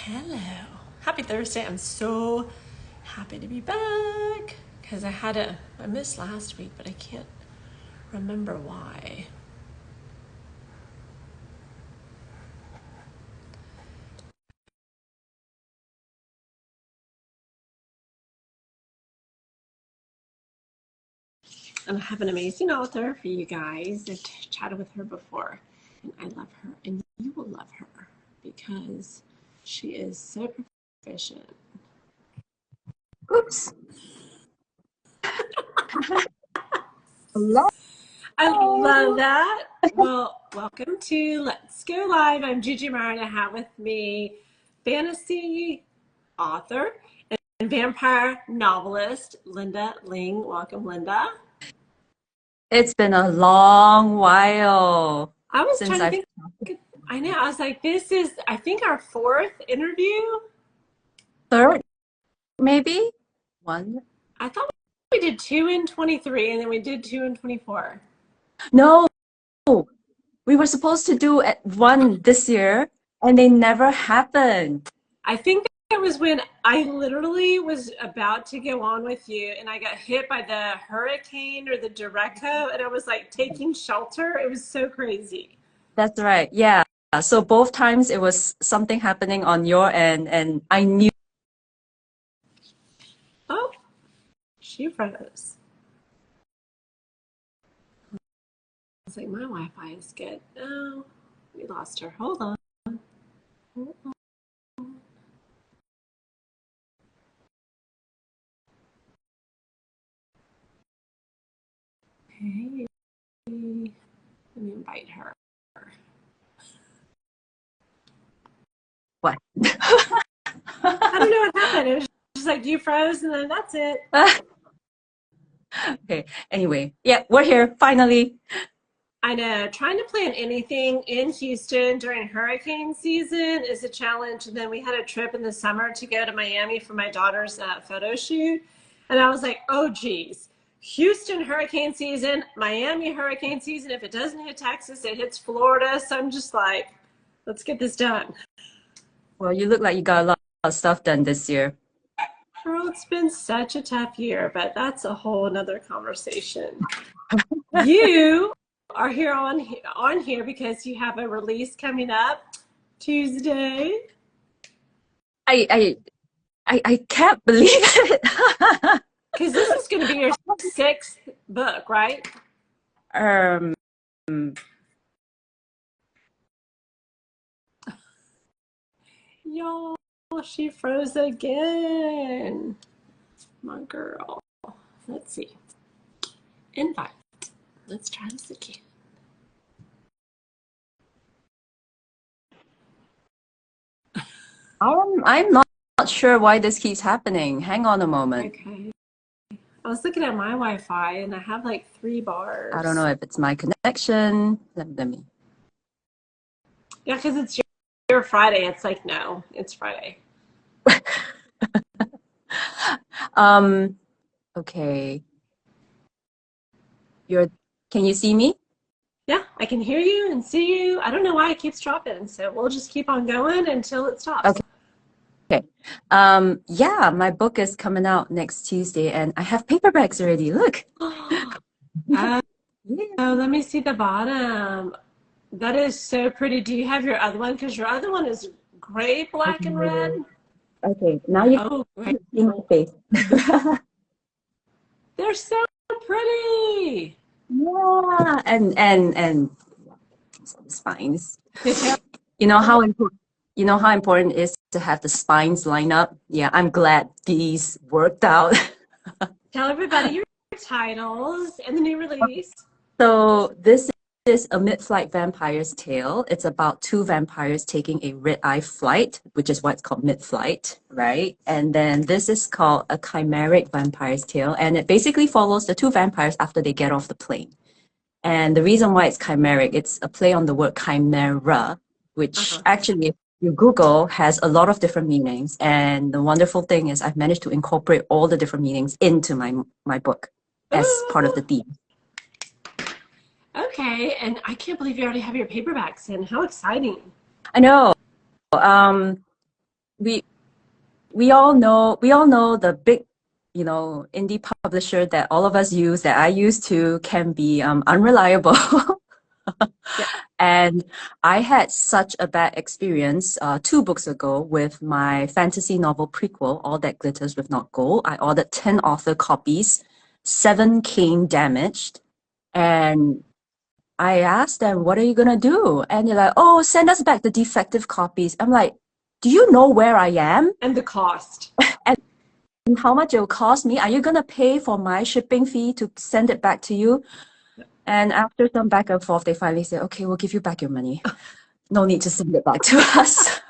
Hello. Happy Thursday. I'm so happy to be back because I missed last week, but I can't remember why. And I have an amazing author for you guys. I've chatted with her before, and I love her, and you will love her because she is so proficient. Oops. Hello. I love that. Well, welcome to Let's Go Live. I'm Gigi Mara, and I have with me fantasy author and vampire novelist Linda Ling. Welcome, Linda. It's been a long while I was since trying to I've think. I know. I was like, this is, I think, our fourth interview. third, maybe one. I thought we did two in 23, and then we did two in 24. No, we were supposed to do one this year, and they never happened. I think that was when I literally was about to go on with you, and I got hit by the hurricane or the derecho, and I was like taking shelter. It was so crazy. That's right. Yeah. So both times it was something happening on your end, and I knew. Oh, she froze. I was like, my Wi-Fi is good. Oh, we lost her. Hold on. Hold on. Hey, let me invite her. What? I don't know what happened. It was just like you froze, and then that's it. Okay. Anyway, yeah, we're here finally. I know. Trying to plan anything in Houston during hurricane season is a challenge. And then we had a trip in the summer to go to Miami for my daughter's photo shoot. And I was like, oh, geez. Houston hurricane season, Miami hurricane season. If it doesn't hit Texas, it hits Florida. So I'm just like, let's get this done. Well, you look like you got a lot of stuff done this year. Girl, it's been such a tough year, but that's a whole another conversation. You are on here because you have a release coming up Tuesday. I can't believe it. Because this is going to be your sixth book, right? Um, Y'all, she froze again. My girl. Let's see. Invite. Let's try this again. I'm not sure why this keeps happening. Hang on a moment. Okay. I was looking at my Wi-Fi and I have like 3 bars. I don't know if it's my connection. Let me. Yeah, because it's your Friday. It's like, no, it's Friday. Okay. Can you see me? Yeah, I can hear you and see you. I don't know why it keeps dropping, so we'll just keep on going until it stops. Okay. Yeah, my book is coming out next Tuesday and I have paperbacks already. Look. Oh, let me see the bottom. That is so pretty. Do you have your other one? Because your other one is gray, black, and red. Okay, now you Oh, great. can see my face. They're so pretty. Yeah, and spines. You know how important it is to have the spines line up? Yeah, I'm glad these worked out. Tell everybody your titles and the new release. So this is A Mid-Flight Vampire's Tale. It's about two vampires taking a red-eye flight, which is why it's called mid-flight, right? And then this is called A Chimeric Vampire's Tale, and it basically follows the two vampires after they get off the plane. And the reason why it's chimeric, it's a play on the word chimera, which actually, if you Google, has a lot of different meanings. And the wonderful thing is I've managed to incorporate all the different meanings into my book as part of the theme. Okay, and I can't believe you already have your paperbacks in. How exciting. I know. we we all know the big, indie publisher that all of us use, that I use to, can be unreliable. Yeah. And I had such a bad experience 2 books ago with my fantasy novel prequel, All That Glitters With Not Gold. I ordered 10 author copies, 7 came damaged, and I asked them, what are you gonna do? And they're like, oh, send us back the defective copies. I'm like, do you know where I am And the cost. and how much it will cost me? Are you gonna pay for my shipping fee to send it back to you? And after some back and forth, they finally said, okay, we'll give you back your money. No need to send it back to us.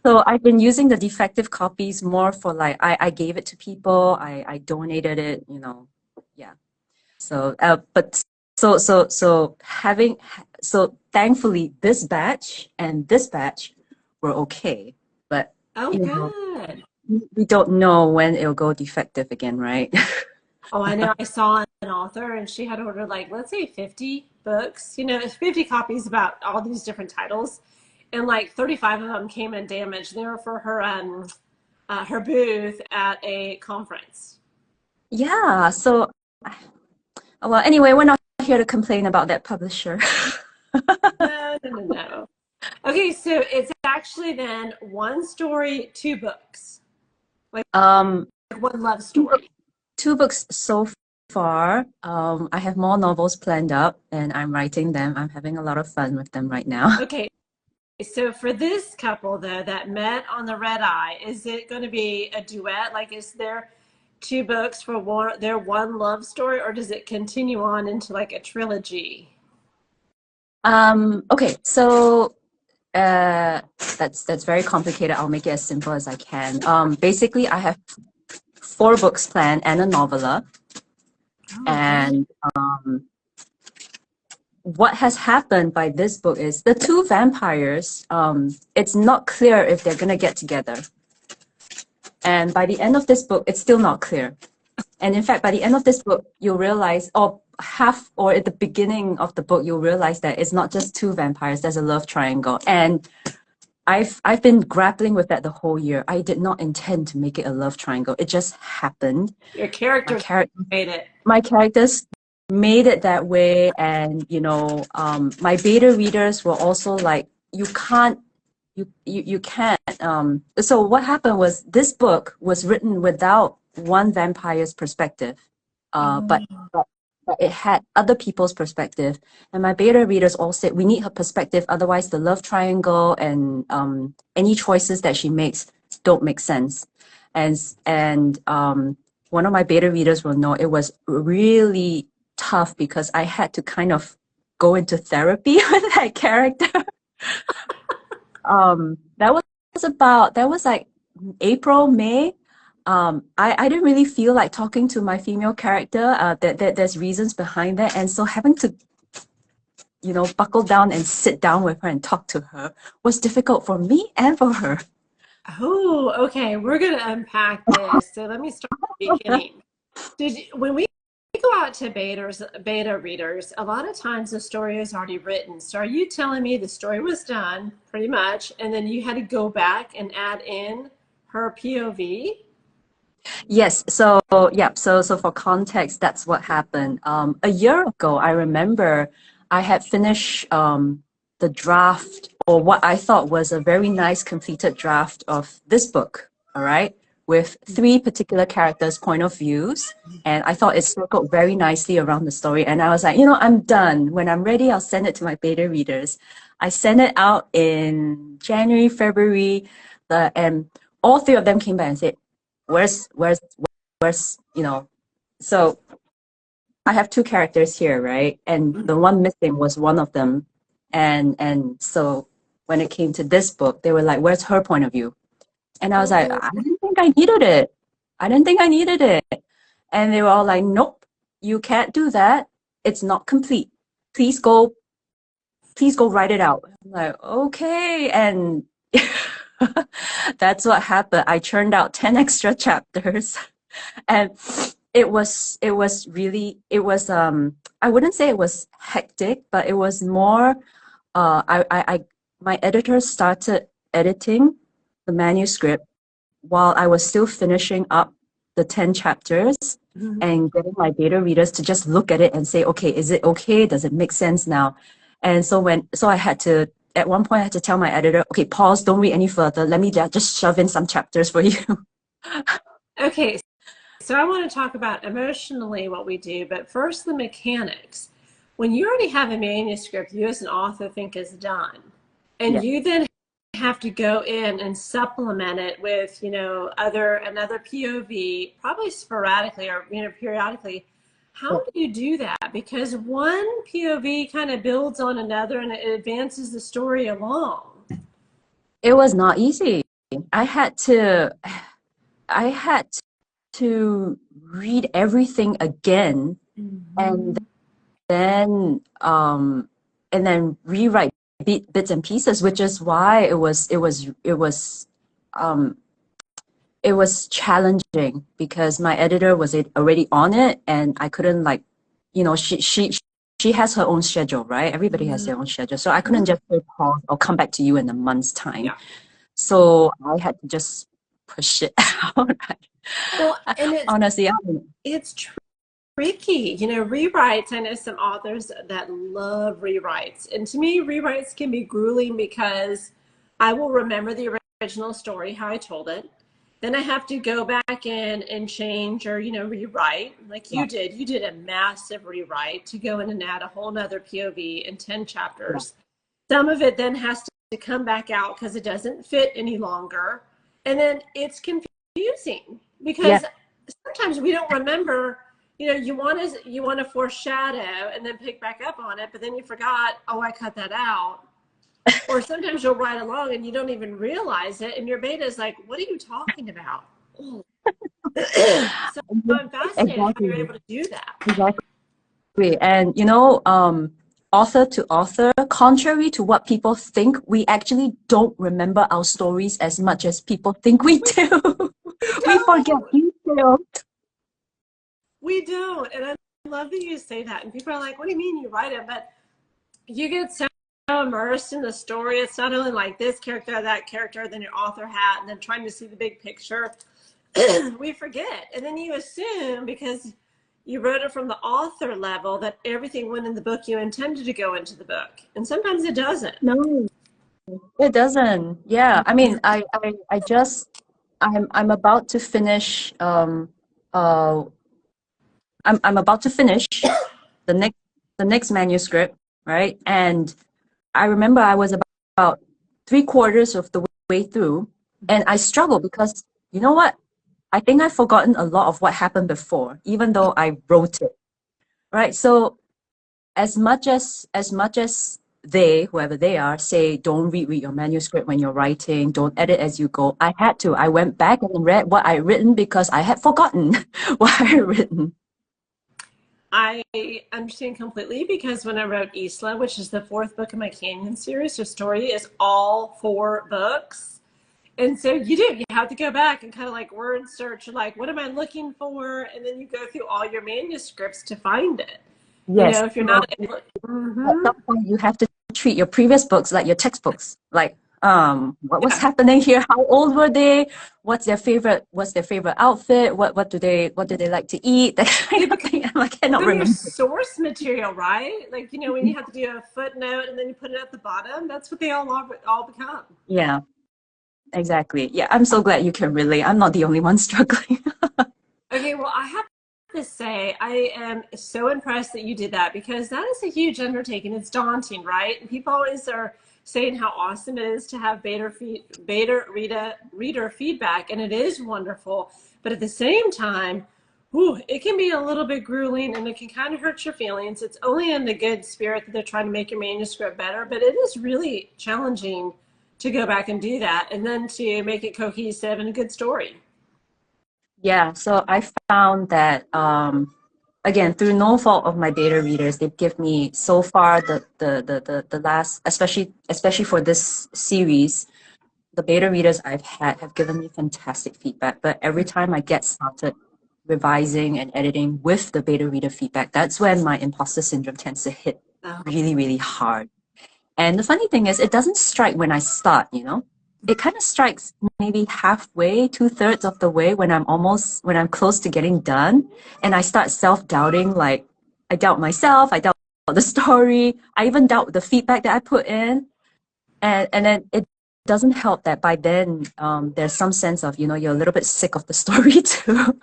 So I've been using the defective copies more for like, I gave it to people, I donated it, yeah. So, but so thankfully this batch and this batch were okay, but Oh, you know, good. we don't know when it'll go defective again, right? Oh, I know. I saw an author and she had ordered like, let's say 50 books, 50 copies about all these different titles. And like 35 of them came in damaged. They were for her booth at a conference. Yeah, so well, anyway, we're not here to complain about that publisher. No, no, no, no. Okay, so it's actually then one story, 2 books, like Um, one love two book- story. 2 books so far. I have more novels planned up and I'm writing them. I'm having a lot of fun with them right now. Okay, so for this couple though that met on the red eye, is it going to be a duet? Like, is there 2 books for their one love story, or does it continue on into like a trilogy? Okay, so that's very complicated. I'll make it as simple as I can. Basically, I have 4 books planned and a novella. Oh, okay. And what has happened by this book is the 2 vampires, it's not clear if they're gonna get together. And by the end of this book, it's still not clear. And in fact, by the end of this book, you'll realize, or at the beginning of the book, you'll realize that it's not just 2 vampires, there's a love triangle. And I've been grappling with that the whole year. I did not intend to make it a love triangle. It just happened. Your My characters character, made it. my characters made it that way, and my beta readers were also like, you can't. So what happened was this book was written without one vampire's perspective, uh, but, Oh. but but it had other people's perspective, and my beta readers all said we need her perspective, otherwise the love triangle and any choices that she makes don't make sense. And one of my beta readers will know it was really tough because I had to kind of go into therapy with that character. That was like April, May. I didn't really feel like talking to my female character. That there's reasons behind that, and so having to, buckle down and sit down with her and talk to her was difficult for me and for her. Oh, okay. We're going to unpack this. So let me start at the beginning. When we go out to beta readers, a lot of times the story is already written. So are you telling me the story was done pretty much, and then you had to go back and add in her POV? Yes, so yeah, so for context, that's what happened. A year ago, I remember I had finished the draft, or what I thought was a very nice completed draft of this book, all right, with 3 particular characters' point of views, and I thought it circled very nicely around the story. And I was like, I'm done. When I'm ready, I'll send it to my beta readers. I sent it out in January, February, and all 3 of them came back and said, where's so I have 2 characters here, right? And the one missing was one of them. And so when it came to this book, they were like, where's her point of view? And I was like, Oh, I didn't think I needed it. I didn't think I needed it. And they were all like, nope, you can't do that. It's not complete. Please go, please go write it out. I'm like, okay. And that's what happened. I churned out 10 extra chapters. And it was I wouldn't say it was hectic, but it was more, I my editor started editing the manuscript while I was still finishing up the 10 chapters and getting my beta readers to just look at it and say, okay, is it okay? Does it make sense now? And so I had to, at one point I had to tell my editor, okay, pause, don't read any further. Let me just shove in some chapters for you. Okay, so I want to talk about emotionally what we do, but first the mechanics. When you already have a manuscript you as an author think is done, and you then have to go in and supplement it with, another POV, probably sporadically or, periodically. How do you do that? Because one POV kind of builds on another and it advances the story along. It was not easy. I had to read everything again and then rewrite bits and pieces, which is why it was challenging, because my editor was already on it and I couldn't, like, she has her own schedule, right? Everybody has their own schedule. So I couldn't just say pause or come back to you in a month's time. Yeah. So I had to just push it out. Well, and honestly, it's tricky. Rewrites, I know some authors that love rewrites. And to me, rewrites can be grueling because I will remember the original story, how I told it. Then I have to go back in and change or, rewrite like you did. You did a massive rewrite to go in and add a whole nother POV in 10 chapters. Some of it then has to come back out because it doesn't fit any longer. And then it's confusing because sometimes we don't remember, you want to foreshadow and then pick back up on it, but then you forgot, oh, I cut that out. Or sometimes you'll write along and you don't even realize it, and your beta is like, what are you talking about? So I'm fascinated how you're able to do that. Exactly. And, author to author, contrary to what people think, we actually don't remember our stories as much as people think we do. We forget details. We don't. And I love that you say that. And people are like, what do you mean you write it? But you get so immersed in the story. It's not only like this character, that character, then your author hat, and then trying to see the big picture. We forget. And then you assume, because you wrote it from the author level, that everything went in the book you intended to go into the book. And sometimes it doesn't. No, it doesn't. Yeah. I mean, I'm about to finish I'm about to finish the next manuscript, right? And I remember I was about 3/4 of the way through, and I struggled because, you know what? I think I've forgotten a lot of what happened before, even though I wrote it, right? So as much as they, whoever they are, say don't reread your manuscript when you're writing, don't edit as you go, I went back and read what I written because I had forgotten what I had written. I understand completely, because when I wrote Isla, which is the 4th book of my Canyon series, the story is all 4 books. And so you have to go back and kind of like word search, like, what am I looking for? And then you go through all your manuscripts to find it. Yes. If you're not able, At some point, you have to treat your previous books like your textbooks. Like, what was happening here? How old were they? What's their favorite outfit? What do they like to eat? That kind of thing. I cannot remember. Your source material, right? Like, when you have to do a footnote and then you put it at the bottom, that's what they all become. Yeah, exactly. Yeah, I'm so glad you can relate. I'm not the only one struggling. Okay, well, I have to say, I am so impressed that you did that, because that is a huge undertaking. It's daunting, right? And people always are saying how awesome it is to have beta reader feedback, and it is wonderful. But at the same time, it can be a little bit grueling, and it can kind of hurt your feelings. It's only in the good spirit that they're trying to make your manuscript better, but it is really challenging to go back and do that, and then to make it cohesive and a good story. Yeah, so I found that again, through no fault of my beta readers, they give me so far the last, especially for this series, the beta readers I've had have given me fantastic feedback. But every time I get started revising and editing with the beta reader feedback, that's when my imposter syndrome tends to hit really, really hard. And the funny thing is, it doesn't strike when I start, it kind of strikes maybe halfway, 2/3 of the way when I'm close to getting done, and I start self-doubting. Like, I doubt myself, I doubt the story, I even doubt the feedback that I put in, and then it doesn't help that by then there's some sense of, you're a little bit sick of the story too.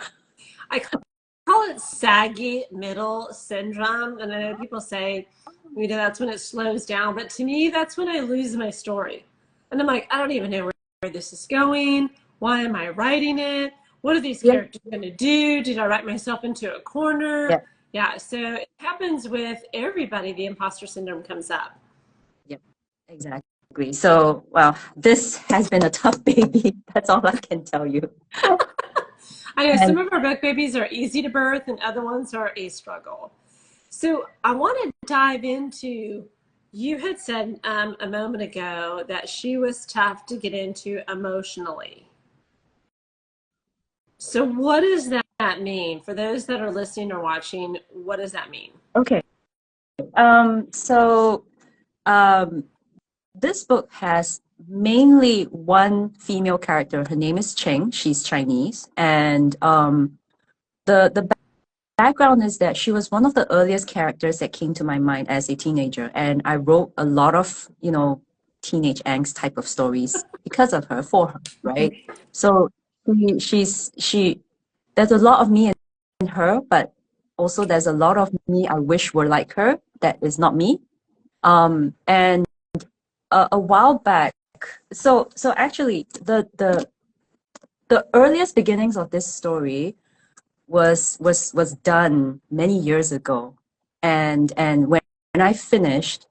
I call it saggy middle syndrome. And I know people say, that's when it slows down. But to me, that's when I lose my story. And I'm like, I don't even know where this is going. Why am I writing it? What are these Yeah. characters going to do? Did I write myself into a corner? Yeah. Yeah, so it happens with everybody. The imposter syndrome comes up. Yep, exactly. So, well, this has been a tough baby. That's all I can tell you. I know some And of our book babies are easy to birth and other ones are a struggle. So I want to dive into, you had said a moment ago that she was tough to get into emotionally. So what does that mean? For those that are listening or watching, what does that mean? okay. So this book has mainly one female character. Her name is Cheng. She's Chinese, and the background is that she was one of the earliest characters that came to my mind as a teenager, and I wrote a lot of teenage angst type of stories because of her, for her, right? So she there's a lot of me in her, but also there's a lot of me I wish were like her that is not me. And a while back, so actually the earliest beginnings of this story was done many years ago, and when I finished,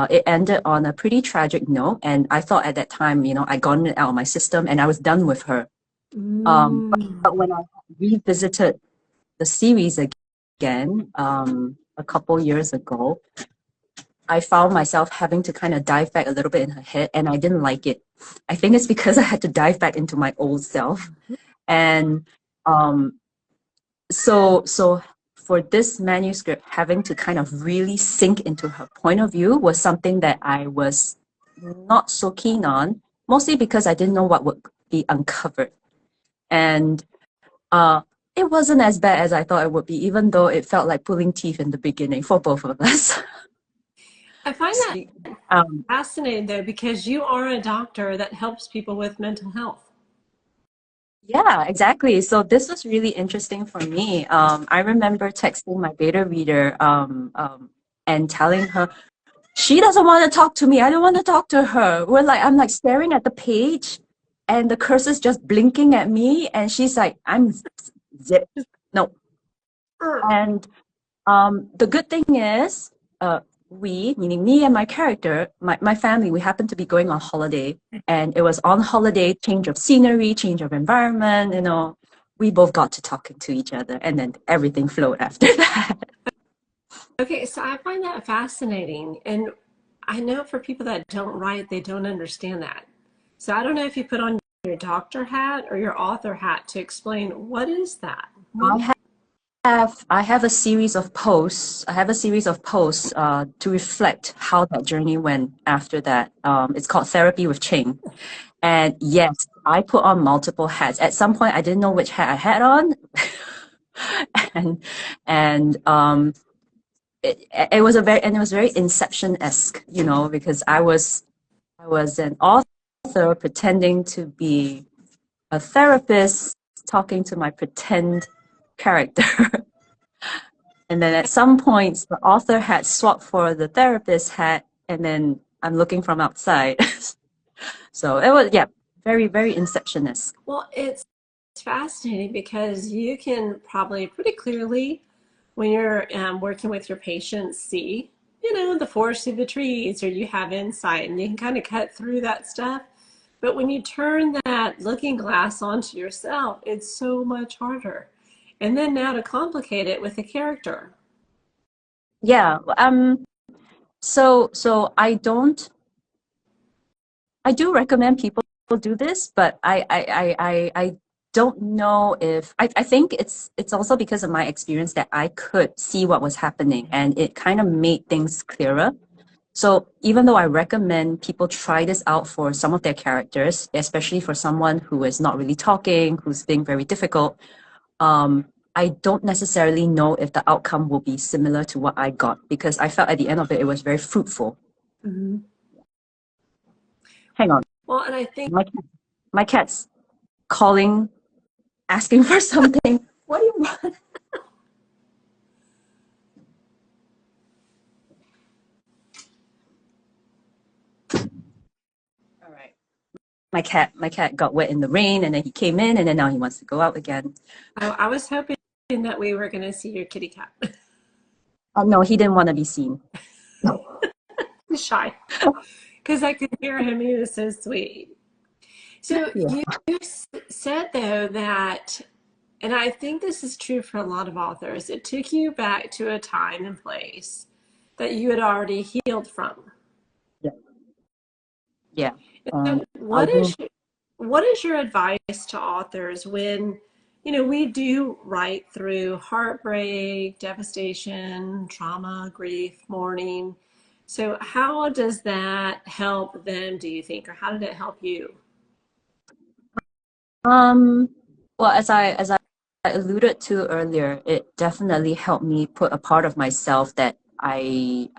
it ended on a pretty tragic note, and I thought at that time, I gotten it out of my system and I was done with her. But when I revisited the series again, a couple years ago, I found myself having to kind of dive back a little bit in her head, and I didn't like it. I think it's because I had to dive back into my old self, and um, so for this manuscript, having to kind of really sink into her point of view was something that I was not so keen on, mostly because I didn't know what would be uncovered. And it wasn't as bad as I thought it would be, even though it felt like pulling teeth in the beginning for both of us. I find that um, fascinating though, because you are a doctor that helps people with mental health. Yeah, exactly. So this was really interesting for me. I remember texting my beta reader and telling her, she doesn't want to talk to me. I don't want to talk to her. I'm like staring at the page and the cursor's just blinking at me. And she's like, I'm zip. No. And the good thing is, we, meaning me and my character, my family, we happened to be going on holiday, and it was on holiday, change of scenery, change of environment, we both got to talking to each other, and then everything flowed after that. Okay, so I find that fascinating. And I know for people that don't write, they don't understand that. So I don't know if you put on your doctor hat or your author hat to explain what is that? What? I have a series of posts. I have a series of posts to reflect how that journey went after that. It's called Therapy with Ching. And yes, I put on multiple hats. At some point, I didn't know which hat I had on. and it was very Inception-esque, because I was an author pretending to be a therapist talking to my pretend character. And then at some points, the author had swapped for the therapist hat, and then I'm looking from outside. So it was, yeah, very, very Inception-esque. Well, it's fascinating because you can probably pretty clearly, when you're working with your patients, see, the forest through the trees, or you have insight and you can kind of cut through that stuff. But when you turn that looking glass onto yourself, it's so much harder. And then now to complicate it with a character. Yeah. So I do recommend people do this, but I don't know if I think it's also because of my experience that I could see what was happening, and it kind of made things clearer. So even though I recommend people try this out for some of their characters, especially for someone who is not really talking, who's being very difficult, I don't necessarily know if the outcome will be similar to what I got, because I felt at the end of it, it was very fruitful. Mm-hmm. Hang on. Well, and I think My cat's calling, asking for something. What do you want? All right. My cat got wet in the rain, and then he came in, and then now he wants to go out again. I was hoping that we were going to see your kitty cat. No, he didn't want to be seen. He's shy. Because I could hear him. He was so sweet. So Yeah. you said, though, that, and I think this is true for a lot of authors, it took you back to a time and place that you had already healed from. Yeah. Yeah. So what is your advice to authors when, we do write through heartbreak, devastation, trauma, grief, mourning. So how does that help them, do you think, or how did it help you? Well, as I alluded to earlier, it definitely helped me put a part of myself that I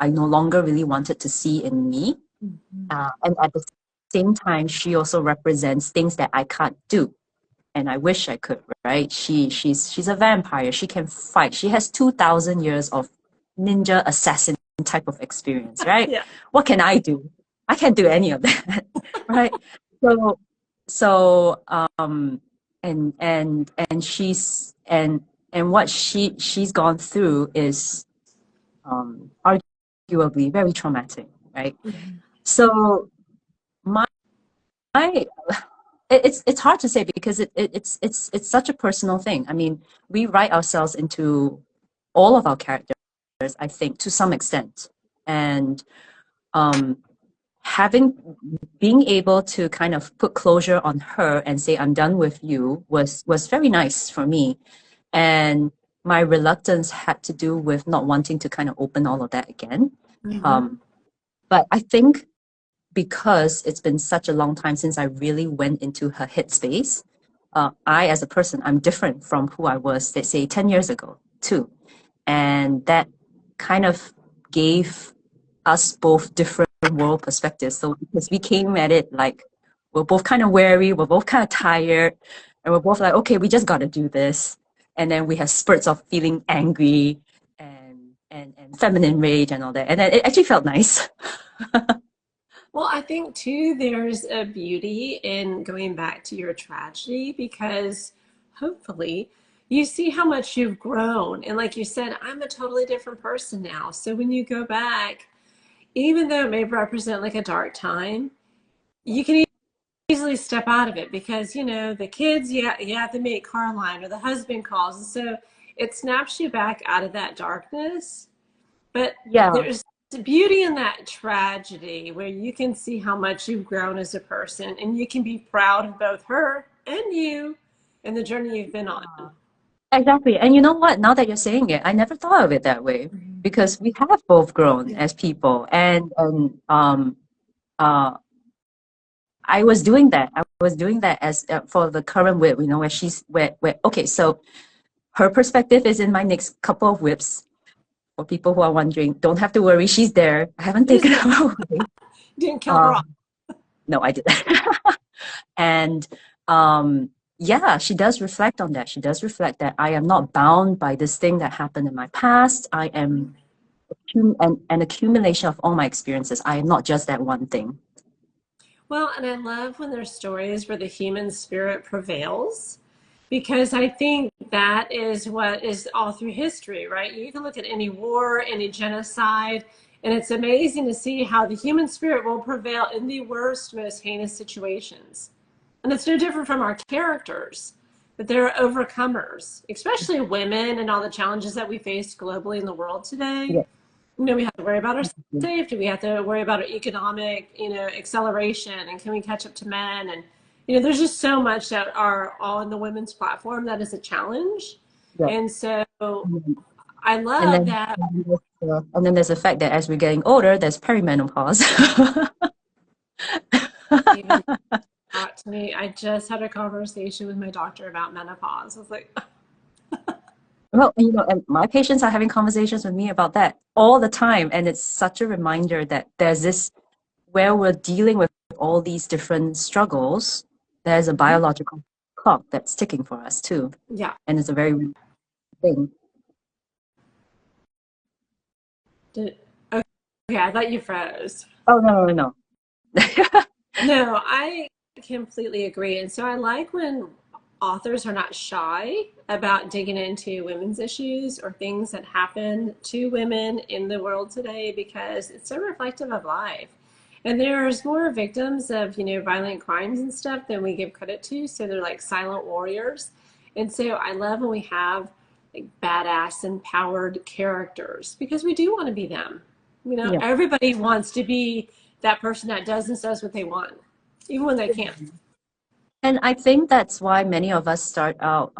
no longer really wanted to see in me. And at the same time, she also represents things that I can't do, and I wish I could, right? She's a vampire. She can fight. She has 2,000 years of ninja assassin type of experience, right? Yeah. What can I do? I can't do any of that, right? So so and and what she's gone through is arguably very traumatic, right? Mhm. So my it's hard to say because it's such a personal thing. I mean, we write ourselves into all of our characters, I think, to some extent, and um, having being able to kind of put closure on her and say I'm done with you was very nice for me, and my reluctance had to do with not wanting to kind of open all of that again. Mhm. Um, but I think because it's been such a long time since I really went into her headspace, I, as a person, I'm different from who I was, let's say, 10 years ago, too. And that kind of gave us both different world perspectives. So because we came at it like we're both kind of wary, we're both kind of tired, and we're both like, okay, we just got to do this. And then we have spurts of feeling angry and feminine rage and all that. And then it actually felt nice. Well, I think too, there's a beauty in going back to your tragedy because hopefully you see how much you've grown. And like you said, I'm a totally different person now. So when you go back, even though it may represent like a dark time, you can easily step out of it because, the kids, you have to meet Caroline or the husband calls. And so it snaps you back out of that darkness. But Yeah. there's beauty in that tragedy where you can see how much you've grown as a person and you can be proud of both her and you and the journey you've been on. Exactly. And you know what? Now that you're saying it, I never thought of it that way because we have both grown as people. And uh I was doing that. I was doing that as for the current whip, where where okay, so her perspective is in my next couple of whips. For people who are wondering, don't have to worry, she's there. I haven't She's taken there. her away. Didn't kill her off. Um, no, I didn't. And yeah, she does reflect on that. She does reflect that I am not bound by this thing that happened in my past. I am an accumulation of all my experiences. I am not just that one thing. Well, and I love when there's stories where the human spirit prevails because I think that is what is all through history, right? You can look at any war, any genocide, and it's amazing to see how the human spirit will prevail in the worst, most heinous situations. And it's no different from our characters, that they're overcomers, especially women and all the challenges that we face globally in the world today. Yeah. We have to worry about our safety. We have to worry about our economic, acceleration, and can we catch up to men? And there's just so much that are all in the women's platform that is a challenge. Yeah. And so I And love then, that. and then there's the fact that as we're getting older, there's perimenopause. Even got to me. I just had a conversation with my doctor about menopause. I was like, Well, and my patients are having conversations with me about that all the time. And it's such a reminder that there's this, where we're dealing with all these different struggles, there's a biological clock that's ticking for us too. yeah. And it's a very real thing. Did, okay, I thought you froze. Oh, no. No, I completely agree. And so I like when authors are not shy about digging into women's issues or things that happen to women in the world today because it's so reflective of life. And there's more victims of, violent crimes and stuff than we give credit to. So they're like silent warriors. And so I love when we have like badass empowered characters because we do want to be them. Yeah. Everybody wants to be that person that does and says what they want, even when they can't. And I think that's why many of us start out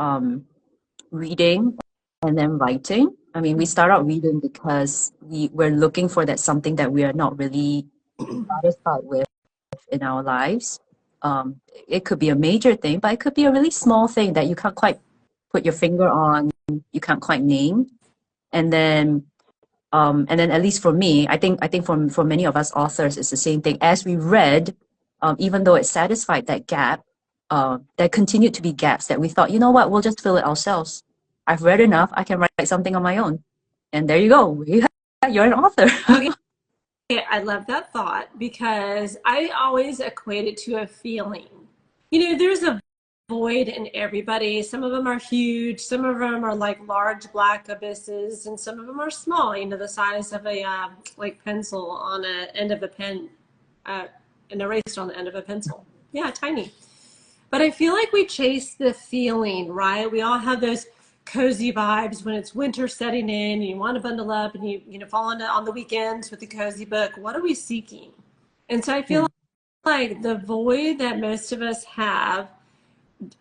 reading and then writing. I mean, we start out reading because we're looking for that something that we are not really satisfied with in our lives. It could be a major thing, but it could be a really small thing that you can't quite put your finger on, you can't quite name. And then at least for me, I think for many of us authors, it's the same thing. As we read, even though it satisfied that gap, there continued to be gaps that we thought, you know what, we'll just fill it ourselves. I've read enough. I can write something on my own. And there you go. You're an author. Okay, I love that thought because I always equate it to a feeling. There's a void in everybody. Some of them are huge, some of them are like large black abysses, and some of them are small, the size of a like pencil on an end of a pen, an eraser on the end of a pencil. Yeah, tiny. But I feel like we chase the feeling, right? We all have those cozy vibes when it's winter setting in, you want to bundle up and you fall on the weekends with the cozy book. What are we seeking? And so I feel like the void that most of us have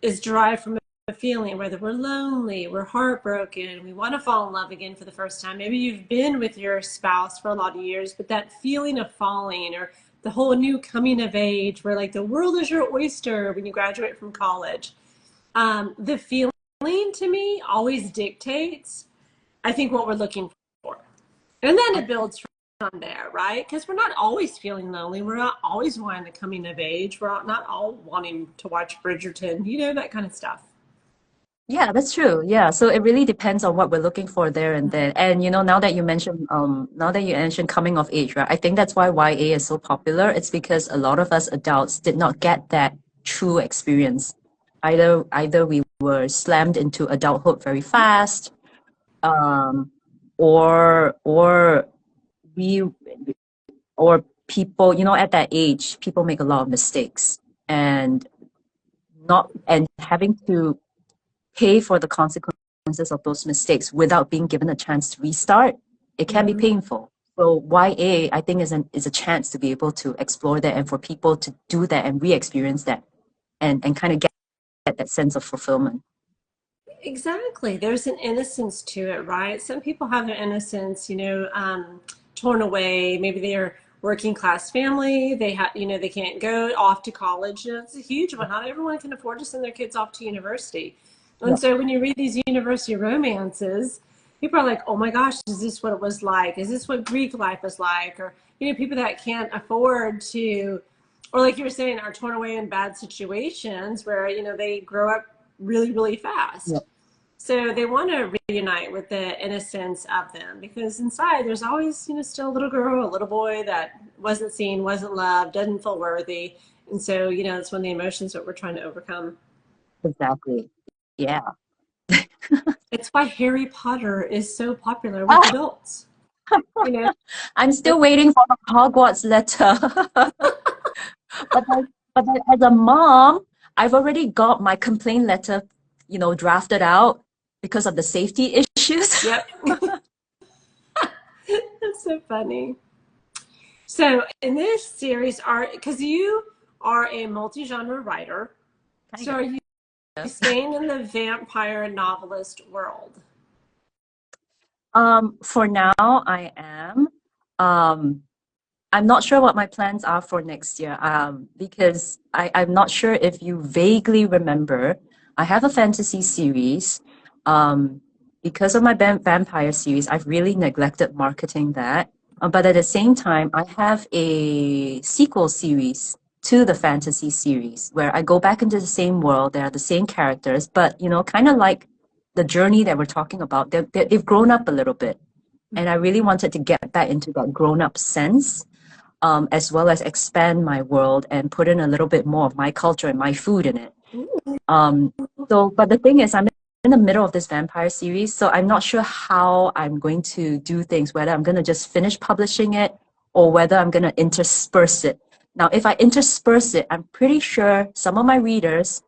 is derived from a feeling, whether we're lonely, we're heartbroken, we want to fall in love again for the first time. Maybe you've been with your spouse for a lot of years, but that feeling of falling, or the whole new coming of age where like the world is your oyster when you graduate from college. The feeling to me always dictates, I think, what we're looking for. And then it builds from there, right? Because we're not always feeling lonely. We're not always wanting the coming of age. We're not all wanting to watch Bridgerton, that kind of stuff. Yeah, that's true. Yeah. So it really depends on what we're looking for there and then. And now that you mentioned coming of age, right? I think that's why YA is so popular. It's because a lot of us adults did not get that true experience. Either we were slammed into adulthood very fast, or we or people, at that age, people make a lot of mistakes and not and having to pay for the consequences of those mistakes without being given a chance to restart, it can be painful. So YA, I think, is a chance to be able to explore that and for people to do that and re-experience that and kind of get that sense of fulfillment. Exactly. There's an innocence to it, right? Some people have their innocence, torn away. Maybe they're working class family. They have, they can't go off to college. It's a huge one. Not everyone can afford to send their kids off to university. Yeah. And so when you read these university romances, people are like, oh my gosh, is this what it was like? Is this what Greek life was like? Or, people that can't afford to, or like you were saying, are torn away in bad situations where, they grow up really, really Yeah. fast. So they want to reunite with the innocence of them because inside there's always, still a little girl, a little boy that wasn't seen, wasn't loved, doesn't feel worthy. And so, it's one of the emotions that we're trying to overcome. Exactly. Yeah. It's why Harry Potter is so popular with adults. You know, I'm still waiting for the Hogwarts letter. But as a mom, I've already got my complaint letter, drafted out because of the safety issues. Yep. That's so funny. So in this series, because you are a multi-genre writer, so are you staying in the vampire novelist world? For now, I am. Um, I'm not sure what my plans are for next year, because I'm not sure if you vaguely remember, I have a fantasy series. Um, because of my vampire series, I've really neglected marketing that. But at the same time, I have a sequel series to the fantasy series where I go back into the same world. There are the same characters, but kind of like the journey that we're talking about, they've grown up a little bit. And I really wanted to get back into that grown-up sense, as well as expand my world and put in a little bit more of my culture and my food in it. Um, but the thing is, I'm in the middle of this vampire series, so I'm not sure how I'm going to do things, whether I'm going to just finish publishing it or whether I'm going to intersperse it. Now, if I intersperse it, I'm pretty sure some of my readers,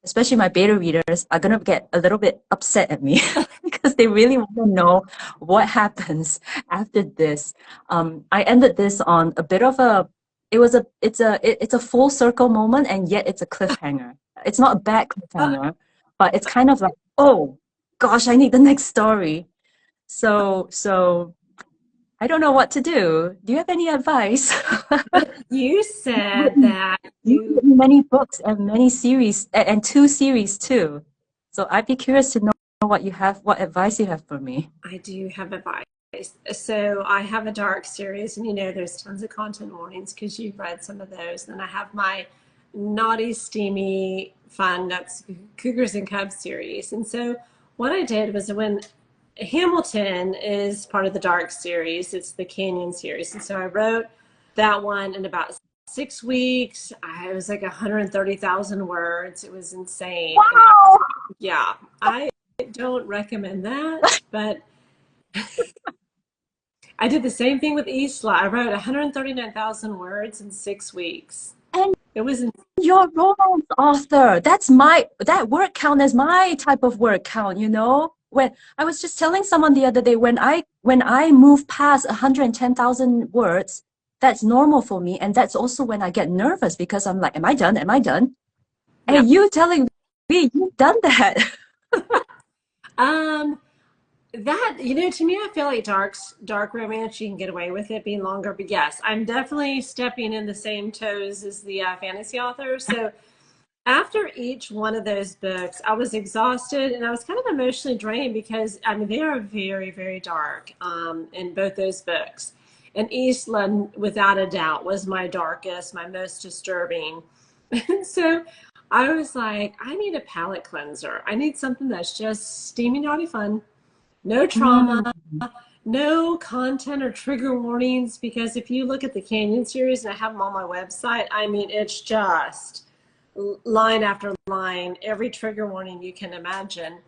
especially my beta readers, are going to get a little bit upset at me because they really want to know what happens after this. I ended this on a bit of a, it's a full circle moment, and yet it's a cliffhanger. It's not a bad cliffhanger, but it's kind of like, oh gosh, I need the next story. So I don't know what to do. Do you have any advice? You said that You've you, written many books and many series, and two series too. So I'd be curious to know what advice you have for me. I do have advice. So I have a dark series, and there's tons of content warnings because you've read some of those. Then I have my naughty, steamy, fun, that's Cougars and Cubs series. And so what I did was when Hamilton is part of the dark series, it's the Canyon series. And so I wrote that one in about 6 weeks. I was like 130,000 words. It was insane. And Wow! yeah, I don't recommend that, but I did the same thing with Isla. I wrote 139,000 words in 6 weeks. And It was you're a romance author. That word count is my type of word count, When I was just telling someone the other day, when I move past 110,000 words, that's normal for me. And that's also when I get nervous because I'm like, am I done? Am I done? yeah. And you telling me you've done that. Um, that to me, I feel like dark romance, you can get away with it being longer. But yes, I'm definitely stepping in the same toes as the fantasy author. So after each one of those books, I was exhausted and I was kind of emotionally drained because they are very, very dark in both those books. And Eastland, without a doubt, was my darkest, my most disturbing. And so I was like, I need a palate cleanser. I need something that's just steamy, naughty fun, no trauma, Mm. no content or trigger warnings. Because if you look at the Canyon series, and I have them on my website, it's just line after line, every trigger warning you can imagine.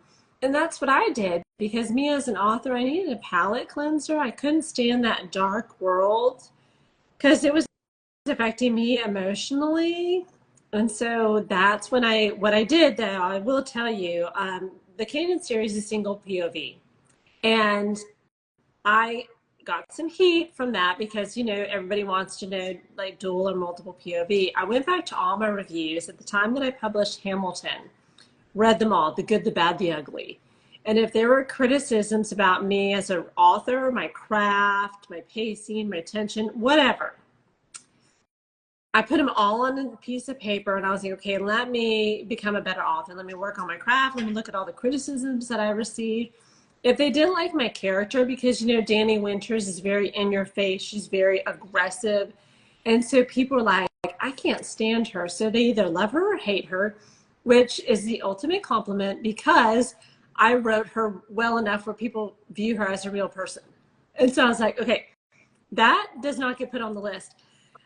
And that's what I did because me as an author, I needed a palate cleanser. I couldn't stand that dark world because it was affecting me emotionally. And so that's what I did, though. I will tell you, the Canaan series is single POV. And I got some heat from that because everybody wants to know like dual or multiple POV. I went back to all my reviews at the time that I published Hamilton, read them all, the good, the bad, the ugly. And if there were criticisms about me as an author, my craft, my pacing, my tension, whatever, I put them all on a piece of paper and I was like, okay, let me become a better author. Let me work on my craft. Let me look at all the criticisms that I received. If they didn't like my character, because Danny Winters is very in your face, she's very aggressive. And so people are like, I can't stand her. So they either love her or hate her, which is the ultimate compliment because I wrote her well enough where people view her as a real person. And so I was like, okay, that does not get put on the list.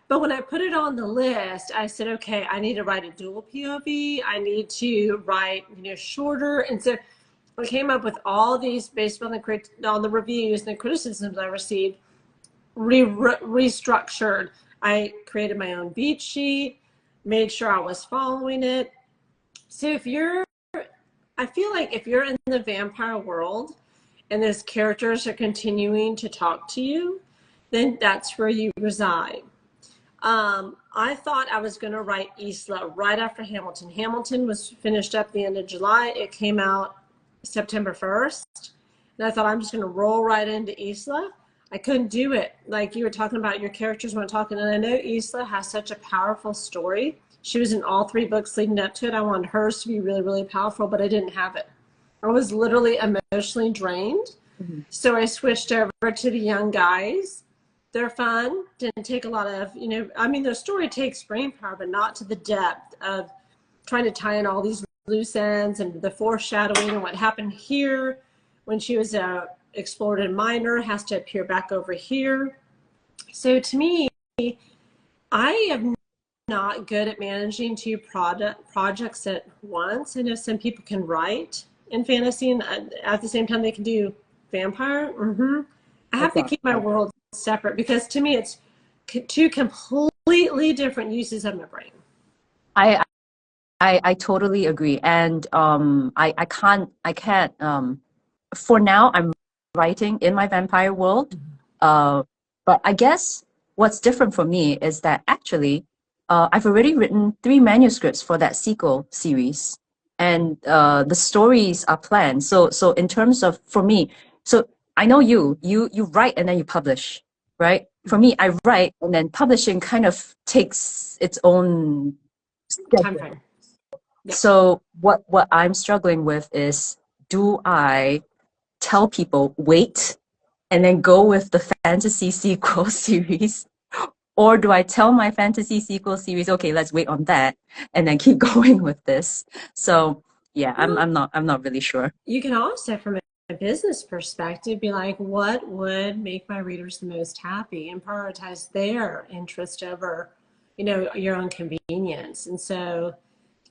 But when I put it on the list, I said, okay, I need to write a dual POV. I need to write, shorter. And so I came up with all these based on the reviews and the criticisms I received, restructured. I created my own beat sheet, made sure I was following it. So I feel like if you're in the vampire world and those characters are continuing to talk to you, then that's where you reside. I thought I was going to write Isla right after Hamilton. Hamilton was finished up the end of July. It came out September 1st. And I thought, I'm just going to roll right into Isla. I couldn't do it. Like you were talking about, your characters weren't talking. And I know Isla has such a powerful story. She was in all 3 books leading up to it. I wanted hers to be really, really powerful, but I didn't have it. I was literally emotionally drained. So I switched over to the young guys. They're fun. Didn't take a lot of, I mean, the story takes brain power, but not to the depth of trying to tie in all these loose ends and the foreshadowing and what happened here when she was a explorative minor has to appear back over here. So to me, I am not good at managing 2 projects at once. I know some people can write in fantasy and at the same time they can do vampire. I have to keep my world separate because to me it's 2 completely different uses of my brain. I totally agree, and I can't for now I'm writing in my vampire world, but I guess what's different for me is that actually I've already written 3 manuscripts for that sequel series, and the stories are planned. So in terms of, for me, so I know you write and then you publish, right? For me, I write and then publishing kind of takes its own time frame. Yep. So what I'm struggling with is, do I tell people wait and then go with the fantasy sequel series, or do I tell my fantasy sequel series, okay, let's wait on that and then keep going with this? So yeah, I'm not really sure. You can also, from a business perspective, be like, what would make my readers the most happy, and prioritize their interest over, your own convenience. And so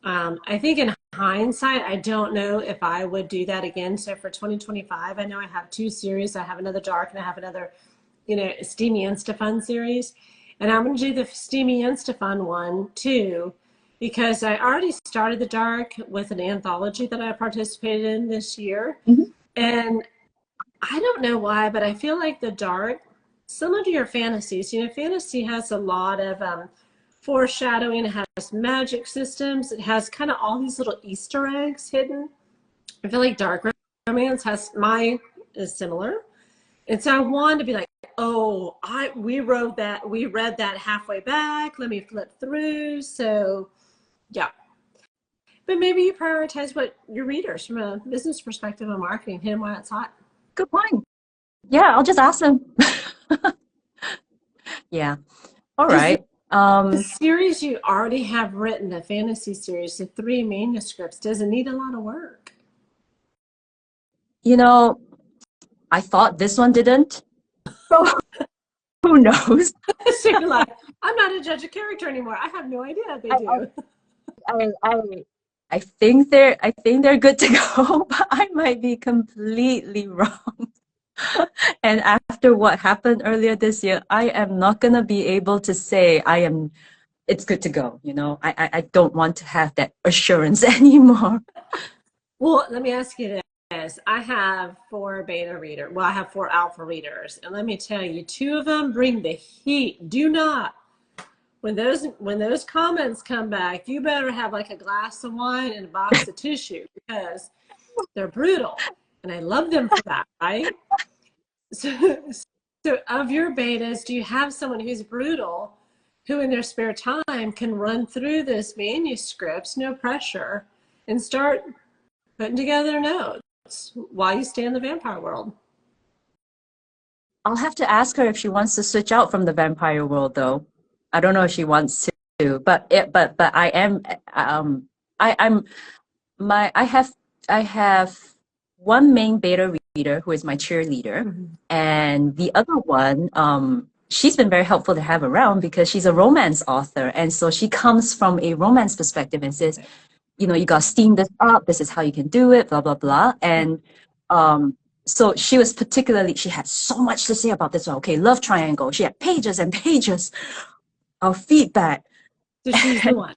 I think in hindsight, I don't know if I would do that again. So for 2025, I know I have 2 series. I have another dark and I have another, steamy insta-fun series. And I'm going to do the steamy insta-fun one too, because I already started the dark with an anthology that I participated in this year. And I don't know why, but I feel like the dark, similar to your fantasies, fantasy has a lot of foreshadowing. It has magic systems. It has kind of all these little Easter eggs hidden. I feel like dark romance is similar. And so I wanted to be like, oh, we read that halfway back. Let me flip through. So yeah. But maybe you prioritize what your readers from a business perspective and marketing, hit them while it's hot. Good point. Yeah, I'll just ask them. Yeah. All right. The series you already have written, the fantasy series, the 3 manuscripts, does it need a lot of work? I thought this one didn't. So who knows? So you're like, I'm not a judge of character anymore. I have no idea if they do. I think they're good to go, but I might be completely wrong. And after what happened earlier this year, I am not gonna be able to say it's good to go. I don't want to have that assurance anymore. Well, let me ask you this. I have 4 beta readers. Well, I have 4 alpha readers. And let me tell you, 2 of them bring the heat. Do not. When those comments come back, you better have like a glass of wine and a box of tissue, because they're brutal. And I love them for that, right? So of your betas, do you have someone who's brutal, who in their spare time can run through this manuscripts, no pressure, and start putting together notes while you stay in the vampire world? I'll have to ask her if she wants to switch out from the vampire world, though. I don't know if she wants to, but I am I have one main beta reader who is my cheerleader, and the other one, she's been very helpful to have around because she's a romance author, and so she comes from a romance perspective and says, you gotta steam this up. This is how you can do it. Blah blah blah. And so she had so much to say about this one. Okay, love triangle. She had pages and pages of feedback. So she's the one.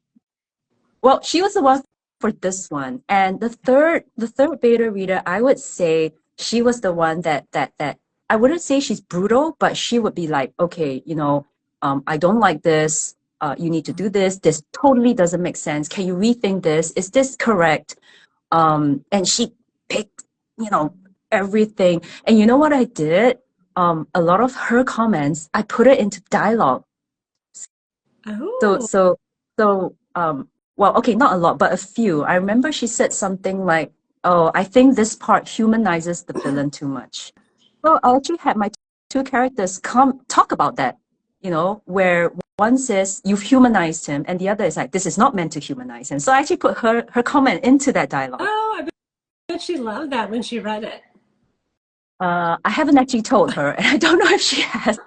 Well, she was the one for this one. And the third beta reader, I would say she was the one that I wouldn't say she's brutal, but she would be like, okay, I don't like this. You need to do this. This totally doesn't make sense. Can you rethink this? Is this correct? And she picked, everything. And you know what I did? A lot of her comments, I put it into dialogue. So, Oh. so, well, okay, not a lot, but a few. I remember she said something like, "Oh, I think this part humanizes the villain too much." So I actually had my two characters come talk about that, where one says you've humanized him, and the other is like, this is not meant to humanize him. So I actually put her comment into that dialogue. Oh, I bet she loved that when she read it. I haven't actually told her, and I don't know if she has.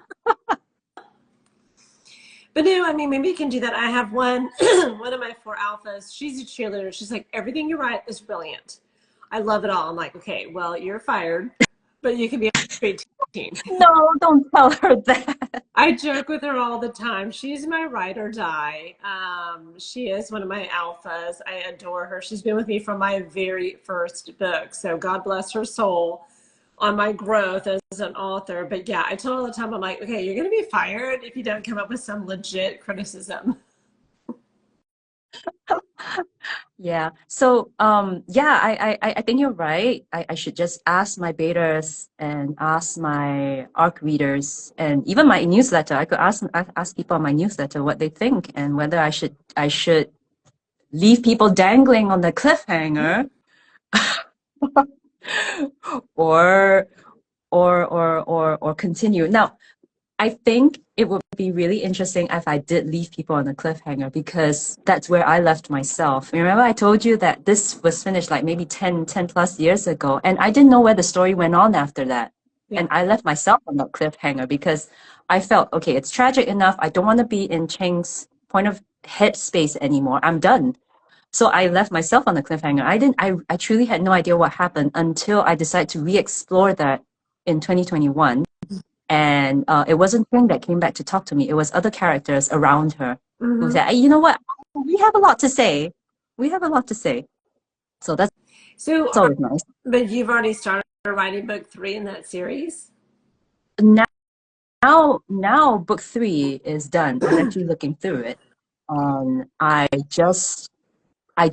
But no, I mean, maybe you can do that. I have one of my 4 alphas. She's a cheerleader. She's like, everything you write is brilliant. I love it all. I'm like, okay, well, you're fired, but you can be on a great team. No, don't tell her that. I joke with her all the time. She's my ride or die. She is one of my alphas. I adore her. She's been with me from my very first book. So God bless her soul on my growth as an author. But yeah, I tell her all the time, I'm like, okay, you're going to be fired if you don't come up with some legit criticism. Yeah. So, yeah, I think you're right. I should just ask my betas and ask my ARC readers and even my newsletter. I could ask people on my newsletter what they think and whether I should leave people dangling on the cliffhanger or or continue. Now, I think it would be really interesting if I did leave people on a cliffhanger because that's where I left myself. Remember, I told you that this was finished like maybe 10 plus years ago, and I didn't know where the story went on after that. Yeah. And I left myself on that cliffhanger because I felt, okay, it's tragic enough. I don't want to be in Cheng's point of head space anymore. I'm done. So I left myself on the cliffhanger. I truly had no idea what happened until I decided to re-explore that in 2021. And it wasn't Ping that came back to talk to me. It was other characters around her who said, you know what? We have a lot to say. We have a lot to say. So that's always nice. But you've already started writing book 3 in that series? Now book 3 is done. I'm actually looking through it. I just I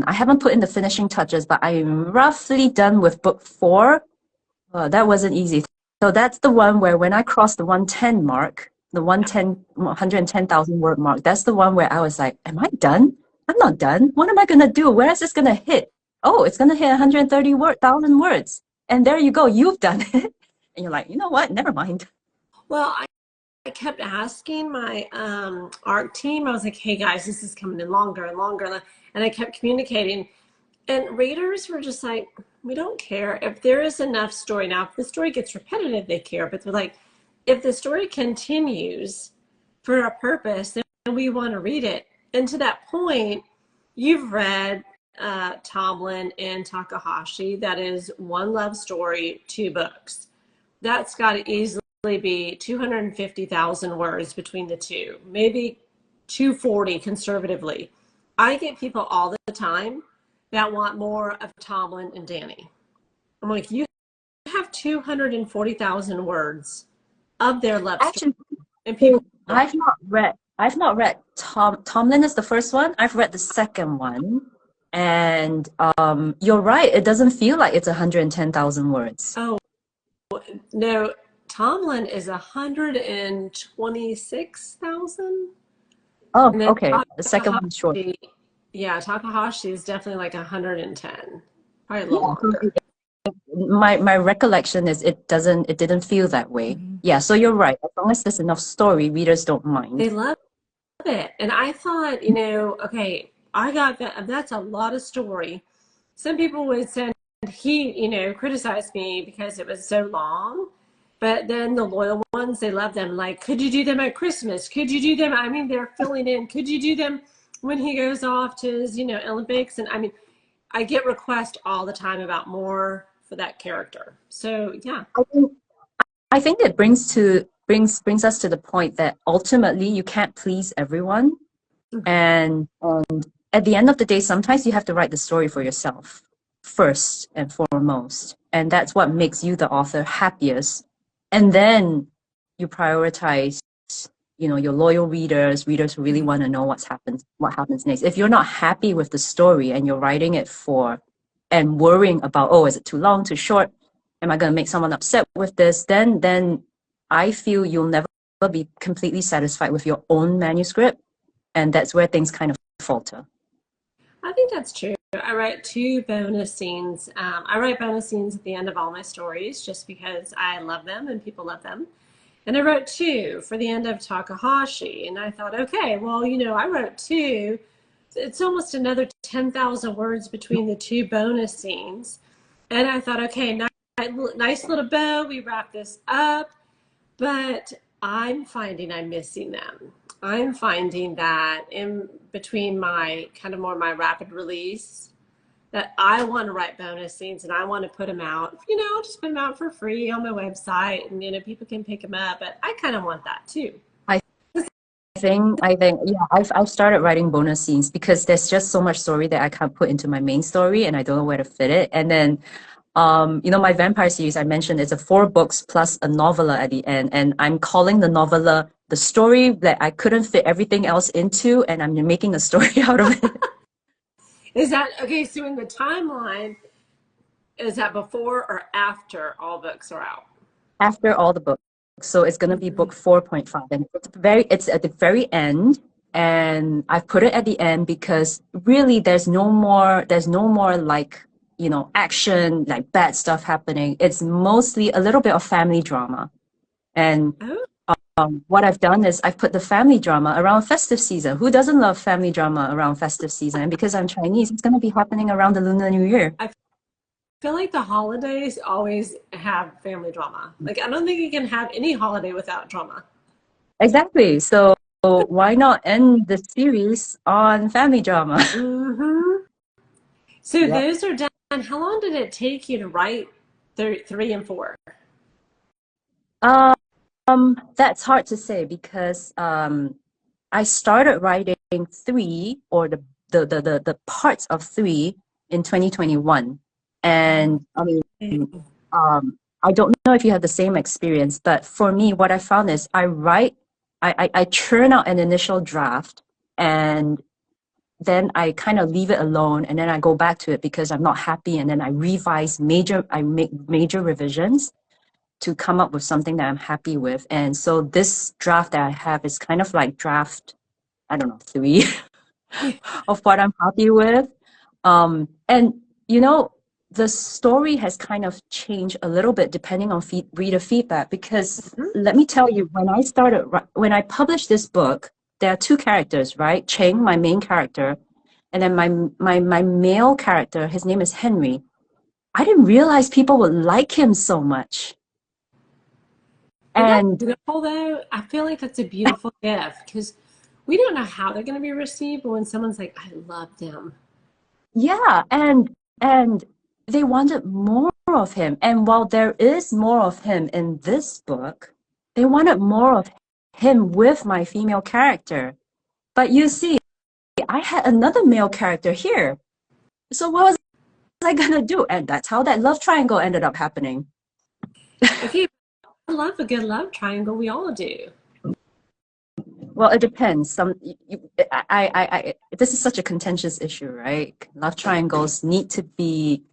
haven't put in the finishing touches, but I'm roughly done with book 4. That wasn't easy. So that's the one where when I crossed the 110 mark, the 110,000 word mark, that's the one where I was like, am I done? I'm not done. What am I going to do? Where is this going to hit? Oh, it's going to hit 130,000 words. And there you go. You've done it. And you're like, you know what? Never mind. Well, I kept asking my ARC team. I was like, hey guys, this is coming in longer and longer. And I kept communicating. And readers were just like, we don't care. If there is enough story. Now, if the story gets repetitive, they care. But they're like, if the story continues for a purpose, then we want to read it. And to that point, you've read Tomlin and Takahashi. That is one love story, 2 books. That's got to easily be 250,000 words between the two, maybe 240 conservatively. I get people all the time that want more of Tomlin and Danny. I'm like, you have 240,000 words of their love story. And people, I've not read Tomlin is the first one. I've read the second one. And you're right, it doesn't feel like it's 110,000 words. Oh, no, Tomlin is 126,000. Oh, okay. The second one's short. Yeah, Takahashi is definitely like 110. Probably a little longer. My recollection is it didn't feel that way. Yeah, so you're right. As long as there's enough story, readers don't mind. They love it. And I thought, okay, I got that. That's a lot of story. Some people would say criticized me because it was so long. But then the loyal ones, they love them. Like, could you do them at Christmas? Could you do them? I mean, they're filling in. Could you do them when he goes off to his, Olympics? And I mean, I get requests all the time about more for that character. So yeah. I think it brings us to the point that ultimately you can't please everyone. And at the end of the day, sometimes you have to write the story for yourself first and foremost. And that's what makes you the author happiest. And then you prioritize, your loyal readers who really want to know what happens next. If you're not happy with the story and you're writing it for and worrying about, oh, is it too long, too short? Am I going to make someone upset with this? Then I feel you'll never be completely satisfied with your own manuscript. And that's where things kind of falter. I think that's true. I write 2 bonus scenes. I write bonus scenes at the end of all my stories just because I love them and people love them. And I wrote 2 for the end of Takahashi. And I thought, okay, well, you know, I wrote 2. It's almost another 10,000 words between the 2 bonus scenes. And I thought, okay, nice little bow. We wrap this up. But I'm finding I'm missing them. I'm finding that in between my kind of more my rapid release, that I want to write bonus scenes and I want to put them out, you know, just put them out for free on my website and, you know, people can pick them up. But I kind of want that too. I think, yeah, I've started writing bonus scenes because there's just so much story that I can't put into my main story and I don't know where to fit it. And then, you know, my vampire series, I mentioned, it's a 4 books plus a novella at the end. And I'm calling the novella the story that I couldn't fit everything else into, and I'm making a story out of it. Is that, okay, so in the timeline, is that before or after all books are out? After all the books. So it's going to be book 4.5. And it's at the very end. And I've put it at the end because really there's no more like, you know, action, like bad stuff happening. It's mostly a little bit of family drama. And what I've done is I've put the family drama around festive season. Who doesn't love family drama around festive season? And because I'm Chinese, it's going to be happening around the Lunar New Year. I feel like the holidays always have family drama. Like, I don't think you can have any holiday without drama. Exactly. So why not end the series on family drama? Mm-hmm. So those are done. How long did it take you to write 3 and 4? That's hard to say because I started writing 3 or the parts of 3 in 2021. And I mean, I don't know if you have the same experience, but for me, what I found is I churn out an initial draft and then I kind of leave it alone and then I go back to it because I'm not happy and then I make major revisions to come up with something that I'm happy with. And so this draft that I have is kind of like draft, I don't know, 3 of what I'm happy with. And you know, the story has kind of changed a little bit depending on reader feedback because let me tell you, when I published this book, there are 2 characters, right? Cheng, my main character, and then my male character, his name is Henry. I didn't realize people would like him so much. And that's beautiful, though. I feel like that's a beautiful gift because we don't know how they're going to be received, but when someone's like, I love them. Yeah, and they wanted more of him. And while there is more of him in this book, they wanted more of him with my female character. But you see, I had another male character here. So what was I gonna do? And that's how that love triangle ended up happening. Okay, I love a good love triangle. We all do. Well, it depends. This is such a contentious issue, right? Love triangles need to be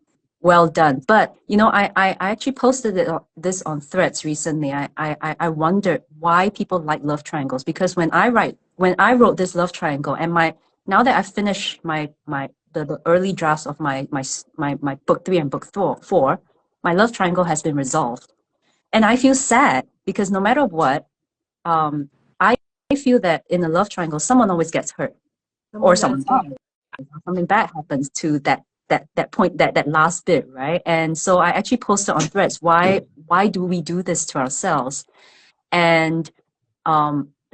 well done. But you know, I actually posted this on Threads recently. I wondered why people like love triangles because when I wrote this love triangle and now that I've finished the early drafts of my book 3 and book 4, my love triangle has been resolved, and I feel sad because no matter what, I feel that in a love triangle, someone always gets hurt, or something bad happens to that point, that last bit, right? And so I actually posted on Threads, why do we do this to ourselves? And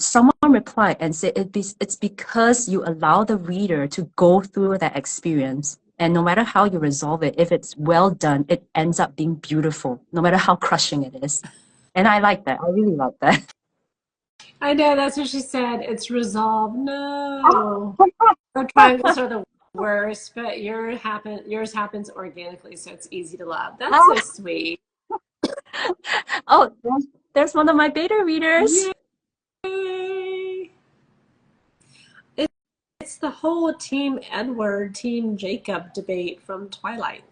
someone replied and said it's because you allow the reader to go through that experience. And no matter how you resolve it, if it's well done, it ends up being beautiful, no matter how crushing it is. And I like that. I really like that. I know, that's what she said. It's resolved. No. The triangles are the worst, but yours happens organically, so it's easy to love. That's so sweet. Oh, there's one of my beta readers. Yay. It's the whole Team Edward, Team Jacob debate from Twilight.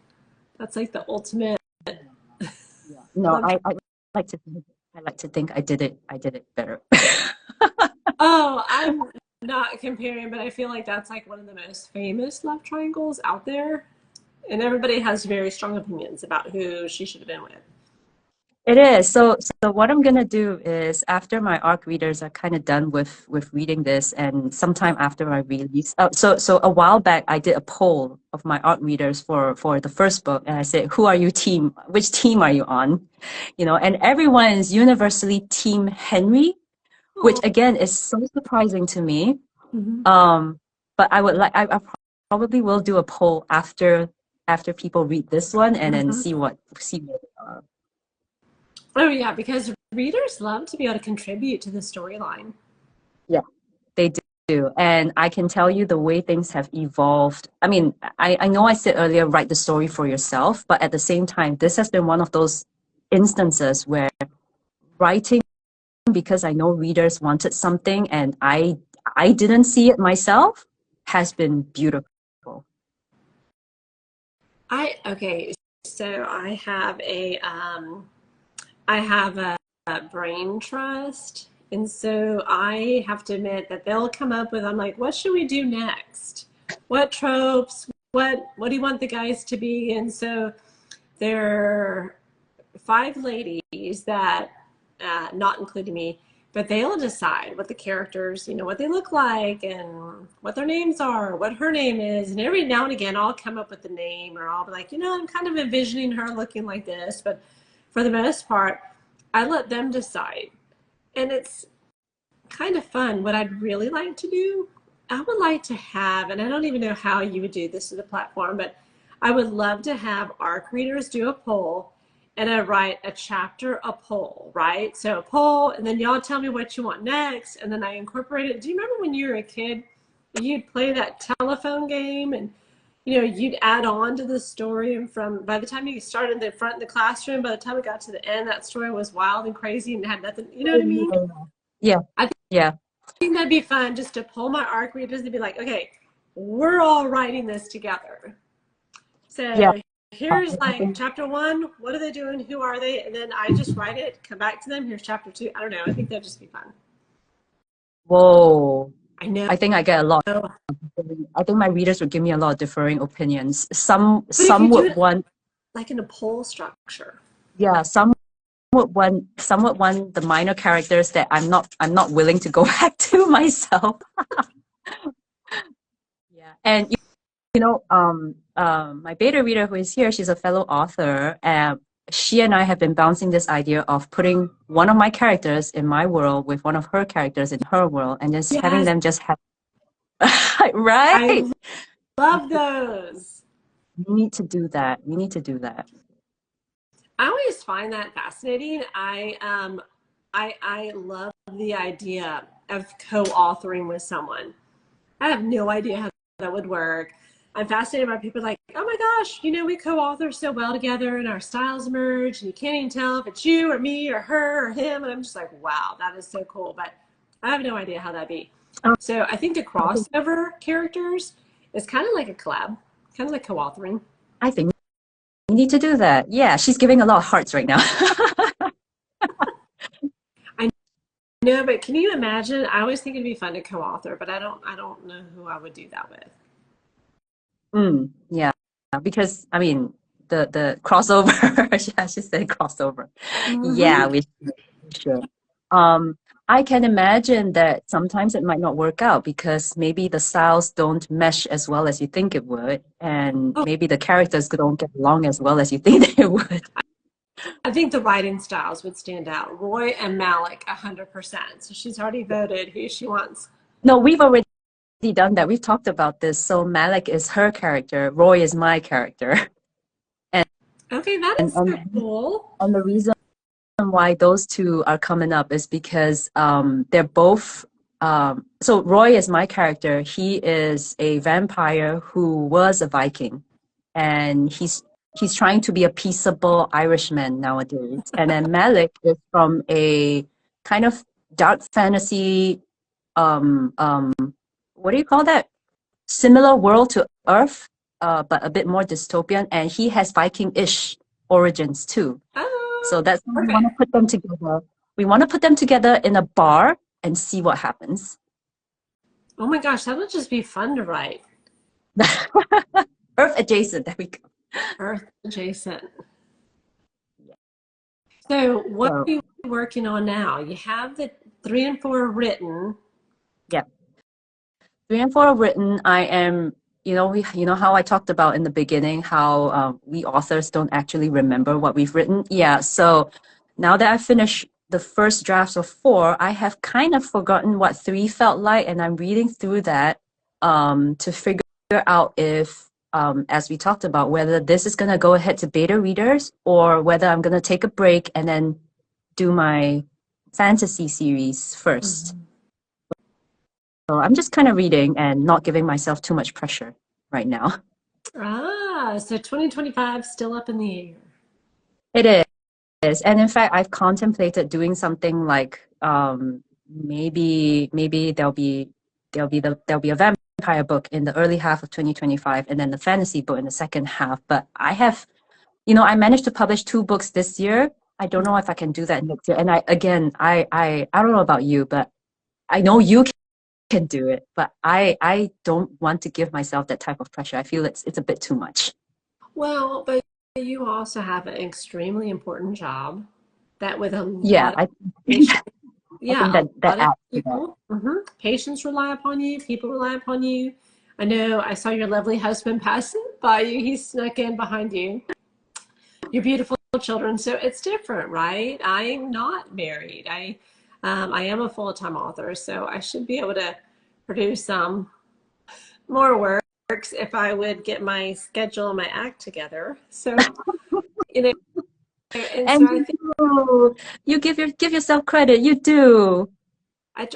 That's like the ultimate. Yeah. No, like to think, I like to think I did it better. Oh, I'm not comparing, but I feel like that's like one of the most famous love triangles out there. And everybody has very strong opinions about who she should have been with. It is. So what I'm gonna do is after my ARC readers are kind of done with reading this, and sometime after my release. So a while back I did a poll of my ARC readers for the first book, and I said, "Who are you team? Which team are you on?" You know, and everyone is universally Team Henry, which Oh. again is so surprising to me. Mm-hmm. But I probably will do a poll after people read this one, and then Uh-huh. see what see where they are. Oh, yeah, because readers love to be able to contribute to the storyline. Yeah. They do. And I can tell you the way things have evolved. I mean, I know I said earlier, write the story for yourself, but at the same time, this has been one of those instances where writing because I know readers wanted something and I didn't see it myself has been beautiful. Okay, so I have a brain trust. And so I have to admit that they'll come up with, I'm like, what should we do next? What tropes? What do you want the guys to be? And so there are 5 ladies that, not including me, but they'll decide what the characters, what they look like and what their names are, what her name is. And every now and again, I'll come up with the name or I'll be like, I'm kind of envisioning her looking like this. But for the most part, I let them decide. And it's kind of fun. What I'd really like to do, I would like to have, and I don't even know how you would do this to the platform, but I would love to have ARC readers do a poll and I write a chapter, a poll, right? So a poll, and then y'all tell me what you want next, and then I incorporate it. Do you remember when you were a kid, you'd play that telephone game and you'd add on to the story, and by the time you started the front of the classroom, by the time it got to the end, that story was wild and crazy and had nothing, you know what I mean? Yeah. I Yeah. think that'd be fun just to pull my ARC readers and be like, okay, we're all writing this together. Yeah. So here's like chapter 1, what are they doing? Who are they? And then I just write it, come back to them. Here's chapter 2. I don't know. I think that'd just be fun. Whoa. I know. I think I get a lot. But I think my readers would give me a lot of differing opinions. if Some you do would it want, like in a poll structure, yeah, some would want the minor characters that I'm not willing to go back to myself. Yeah. And my beta reader who is here, she's a fellow author. She and I have been bouncing this idea of putting one of my characters in my world with one of her characters in her world, and just having yes, them just have right. I love those. We need to do that. We need to do that. I always find that fascinating. I love the idea of co-authoring with someone. I have no idea how that would work. I'm fascinated by people like, oh my gosh, we co-author so well together and our styles merge and you can't even tell if it's you or me or her or him. And I'm just like, wow, that is so cool. But I have no idea how that'd be. So I think the crossover characters is kind of like a collab, kind of like co-authoring. I think we need to do that. Yeah, she's giving a lot of hearts right now. I know, but can you imagine? I always think it'd be fun to co-author, but I don't know who I would do that with. Yeah, because I mean the crossover. Yeah, she said crossover. Yeah, Mm-hmm. we should. I can imagine that sometimes it might not work out because maybe the styles don't mesh as well as you think it would, and Oh, maybe the characters don't get along as well as you think they would. I think the writing styles would stand out. Roy and Malik, 100%. So she's already voted who she wants. No, we've already done that. We've talked about this. So Malik is her character, Roy is my character, and Okay, that and is so and, cool. and the reason why those two are coming up is because they're both so Roy is my character. He is a vampire who was a Viking, and he's trying to be a peaceable Irishman nowadays. And then Malik is from a kind of dark fantasy um um what do you call that? Similar world to Earth. but a bit more dystopian, and he has Viking-ish origins too. Oh, So that's why we perfect. want to put them together. We want to put them together in a bar and see what happens. Oh my gosh, that would just be fun to write. Earth adjacent, there we go. Earth adjacent. So, what So are you working on now? You have the 3 and 4 written. yeah, 3 and 4 are written. I am, you know how I talked about in the beginning how we authors don't actually remember what we've written. Yeah, so now that I finished the first drafts of 4, I have kind of forgotten what 3 felt like, and I'm reading through that to figure out if, as we talked about, whether this is going to go ahead to beta readers or whether I'm going to take a break and then do my fantasy series first. Mhm. So I'm just kind of reading and not giving myself too much pressure right now. So 2025 still up in the air. It is. And in fact, I've contemplated doing something like maybe there'll be a vampire book in the early half of 2025 and then the fantasy book in the second half. But I managed to publish 2 books this year. I don't know if I can do that next year. And I don't know about you, but I know you can do it, but I don't want to give myself that type of pressure. I feel it's a bit too much. Well, but you also have an extremely important job that with a Yeah, lot of I patience, I yeah, think a that lot of adds to that. people, patients rely upon you, people rely upon you. I know I saw your lovely husband passing by you. He snuck in behind you. Your beautiful children. So it's different, right? I'm not married. I am a full-time author, so I should be able to produce some more works if I would get my schedule and my act together. So, you know, and so And I think you give yourself credit. You do. I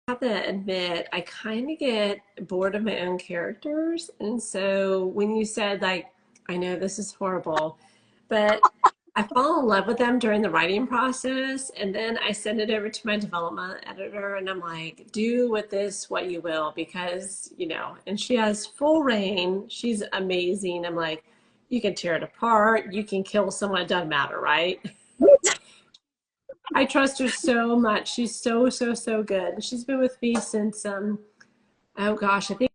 have to admit, I kind of get bored of my own characters. And so when you said, like, I know this is horrible, but I fall in love with them during the writing process. And then I send it over to my development editor and I'm like, do with this what you will, because, and she has full reign. She's amazing. I'm like, you can tear it apart. You can kill someone. It doesn't matter, right? I trust her so much. She's so, so, so good. She's been with me since, oh gosh, I think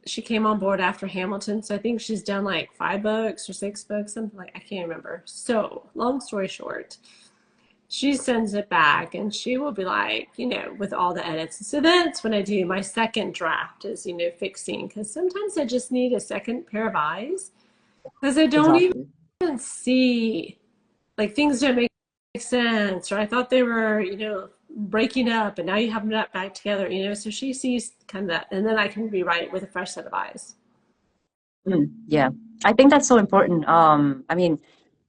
she came on board after Hamilton. So I think she's done like 5 books or 6 books, something like I can't remember. So long story short, she sends it back and she will be like, with all the edits. So that's when I do my second draft is, fixing because sometimes I just need a second pair of eyes because I don't Exactly. even see like things don't make sense or I thought they were breaking up and now you have them back together, so she sees kind of that and then I can rewrite it with a fresh set of eyes. Yeah, I think that's so important. I mean,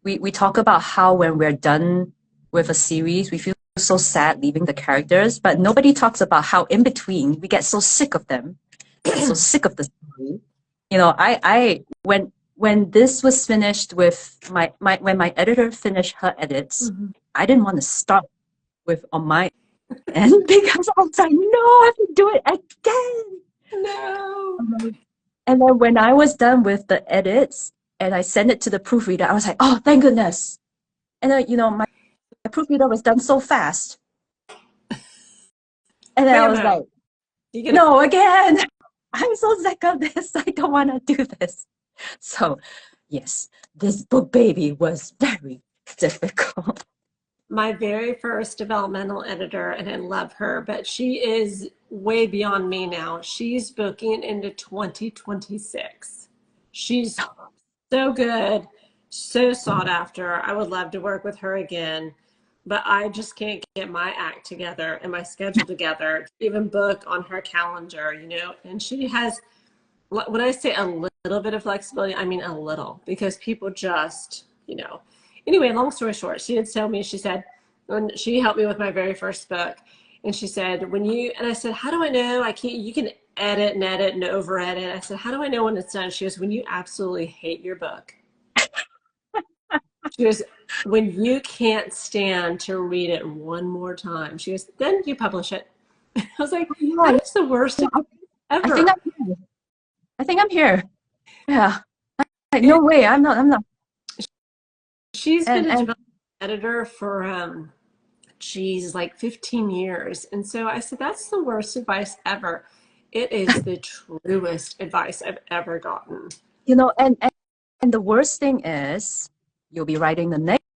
we talk about how when we're done with a series, we feel so sad leaving the characters, but nobody talks about how in between we get so sick of them, get so sick of the story. When this was finished with when my editor finished her edits, Mhm. I didn't want to start with on my end because I was like, no, I have to do it again. No. And then when I was done with the edits and I sent it to the proofreader, I was like, oh, thank goodness. And then, my proofreader was done so fast. And then Wait I a was minute. like, You gonna no, again. I'm so sick of this. I don't want to do this. So, yes, this book baby was very difficult. my very first developmental editor and I love her, but she is way beyond me now. She's booking into 2026. She's so good, so sought after. I would love to work with her again, but I just can't get my act together and my schedule together to even book on her calendar, And she has, when I say a little bit of flexibility, I mean a little, because people just. Anyway, long story short, she did tell me, she said, when she helped me with my very first book, and she said, and I said, how do I know? You can edit and over edit. I said, how do I know when it's done? She goes, when you absolutely hate your book. She goes, when you can't stand to read it one more time. She goes, then you publish it. I was like, Yeah, that is the worst yeah, I think ever. I'm here. I think I'm here. Yeah. Like, It, no way. I'm not. she's been a And development editor for geez, like 15 years. And so I said, that's the worst advice ever. It is the truest advice I've ever gotten. you know, and the worst thing is you'll be writing the next